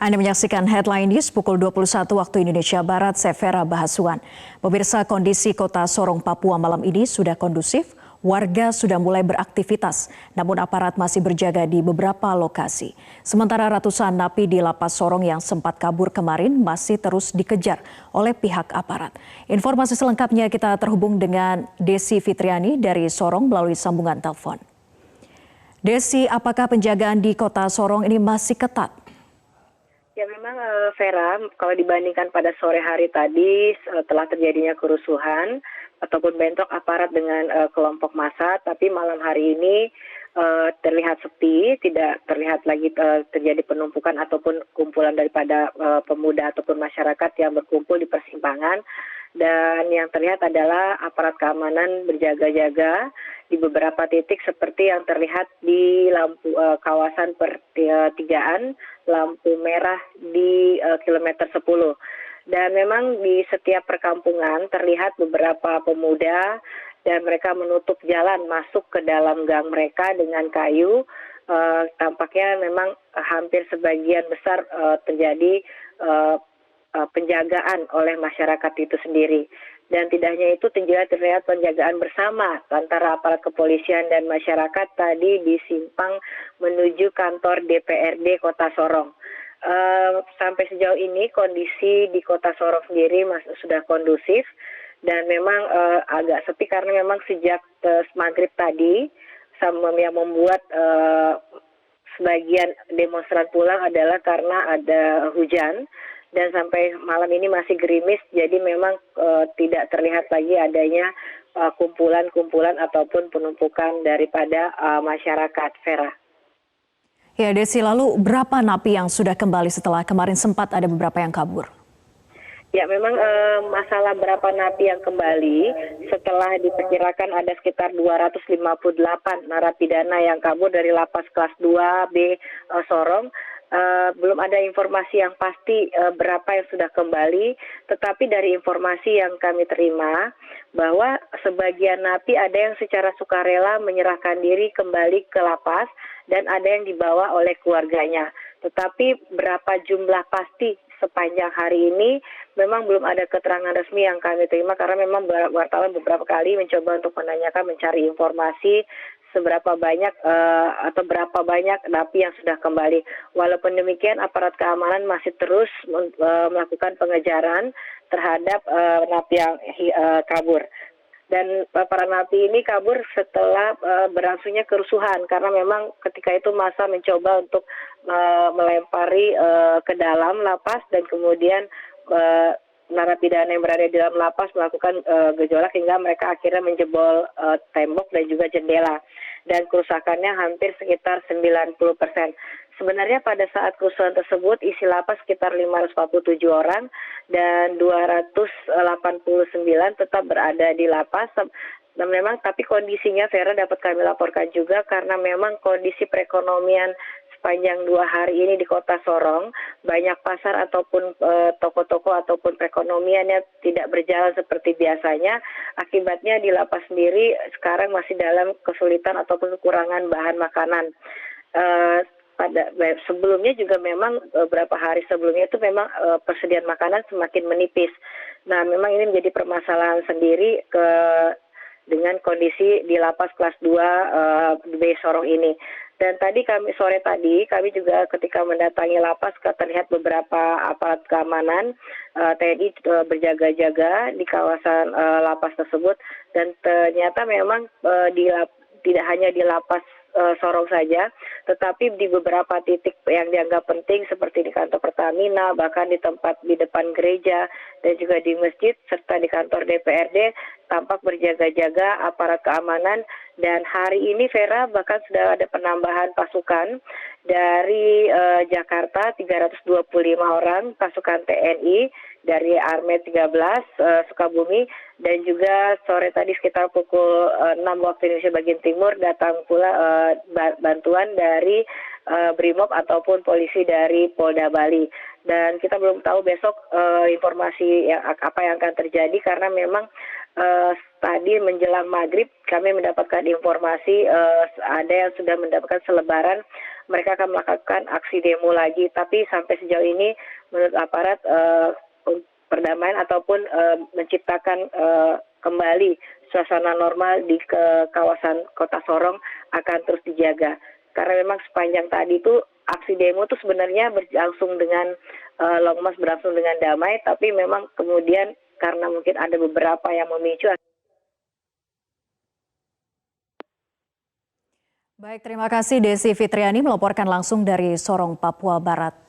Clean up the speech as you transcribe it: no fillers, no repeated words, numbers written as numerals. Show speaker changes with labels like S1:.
S1: Anda menyaksikan Headline News pukul 21 waktu Indonesia Barat, saya Vera Bahasuan. Pemirsa, kondisi kota Sorong, Papua malam ini sudah kondusif, warga sudah mulai beraktivitas, namun aparat masih berjaga di beberapa lokasi. Sementara ratusan napi di Lapas Sorong yang sempat kabur kemarin masih terus dikejar oleh pihak aparat. Informasi selengkapnya kita terhubung dengan Desi Fitriani dari Sorong melalui sambungan telepon. Desi, apakah penjagaan di kota Sorong ini masih ketat?
S2: Ya memang Vera, kalau dibandingkan pada sore hari tadi setelah terjadinya kerusuhan ataupun bentrok aparat dengan kelompok massa, tapi malam hari ini terlihat sepi, tidak terlihat lagi terjadi penumpukan ataupun kumpulan daripada pemuda ataupun masyarakat yang berkumpul di persimpangan. Dan yang terlihat adalah aparat keamanan berjaga-jaga di beberapa titik seperti yang terlihat di kawasan pertigaan lampu merah di kilometer 10. Dan memang di setiap perkampungan terlihat beberapa pemuda dan mereka menutup jalan masuk ke dalam gang mereka dengan kayu. Tampaknya memang hampir sebagian besar terjadi penjagaan oleh masyarakat itu sendiri. Dan tidak hanya itu, terlihat penjagaan bersama antara aparat kepolisian dan masyarakat tadi di simpang menuju kantor DPRD Kota Sorong. Sampai sejauh ini kondisi di Kota Sorong sendiri sudah kondusif dan memang agak sepi karena memang sejak maghrib tadi yang membuat sebagian demonstran pulang adalah karena ada hujan. Dan sampai malam ini masih gerimis, jadi memang tidak terlihat lagi adanya kumpulan-kumpulan ataupun penumpukan daripada masyarakat, Vera.
S1: Ya Desi, lalu berapa napi yang sudah kembali setelah kemarin sempat ada beberapa yang kabur?
S2: Ya memang masalah berapa napi yang kembali setelah diperkirakan ada sekitar 258 narapidana yang kabur dari lapas kelas 2B Sorong. Belum ada informasi yang pasti berapa yang sudah kembali, tetapi dari informasi yang kami terima bahwa sebagian napi ada yang secara sukarela menyerahkan diri kembali ke lapas dan ada yang dibawa oleh keluarganya. Tetapi berapa jumlah pasti sepanjang hari ini memang belum ada keterangan resmi yang kami terima karena memang wartawan beberapa kali mencoba untuk menanyakan, mencari informasi seberapa banyak atau berapa banyak napi yang sudah kembali. Walaupun demikian, aparat keamanan masih terus melakukan pengejaran terhadap napi yang kabur. Dan para napi ini kabur setelah berlangsungnya kerusuhan karena memang ketika itu massa mencoba untuk melempari ke dalam lapas dan kemudian narapidana yang berada di dalam lapas melakukan gejolak hingga mereka akhirnya menjebol tembok dan juga jendela. Dan kerusakannya hampir sekitar 90%. Sebenarnya pada saat kerusuhan tersebut isi lapas sekitar 547 orang dan 289 tetap berada di lapas. Dan memang tapi kondisinya Vera dapat kami laporkan juga karena memang kondisi perekonomian sepanjang 2 hari ini di Kota Sorong, banyak pasar ataupun toko-toko ataupun perekonomiannya tidak berjalan seperti biasanya. Akibatnya di lapas sendiri sekarang masih dalam kesulitan ataupun kekurangan bahan makanan. Sebelumnya juga memang beberapa hari sebelumnya itu memang persediaan makanan semakin menipis. Nah, memang ini menjadi permasalahan sendiri dengan kondisi di lapas kelas 2 B Sorong ini. Dan sore tadi kami juga ketika mendatangi lapas terlihat beberapa aparat keamanan TNI berjaga-jaga di kawasan lapas tersebut dan ternyata memang tidak hanya di lapas Sorong saja, tetapi di beberapa titik yang dianggap penting seperti di kantor Pertamina, bahkan di depan gereja dan juga di masjid serta di kantor DPRD tampak berjaga-jaga aparat keamanan. Dan hari ini Vera bahkan sudah ada penambahan pasukan dari Jakarta 325 orang pasukan TNI dari Armet 13 Sukabumi dan juga sore tadi sekitar pukul 6 waktu Indonesia bagian timur datang pula bantuan dari Brimob ataupun polisi dari Polda Bali. Dan kita belum tahu besok informasi apa yang akan terjadi karena memang tadi menjelang maghrib kami mendapatkan informasi ada yang sudah mendapatkan selebaran mereka akan melakukan aksi demo lagi. Tapi sampai sejauh ini menurut aparat perdamaian ataupun menciptakan kembali suasana normal di kawasan Kota Sorong akan terus dijaga. Karena memang sepanjang tadi itu aksi demo itu sebenarnya berlangsung dengan long march, berlangsung dengan damai, tapi memang kemudian karena mungkin ada beberapa yang memicu.
S1: Baik, terima kasih Desi Fitriani melaporkan langsung dari Sorong, Papua Barat.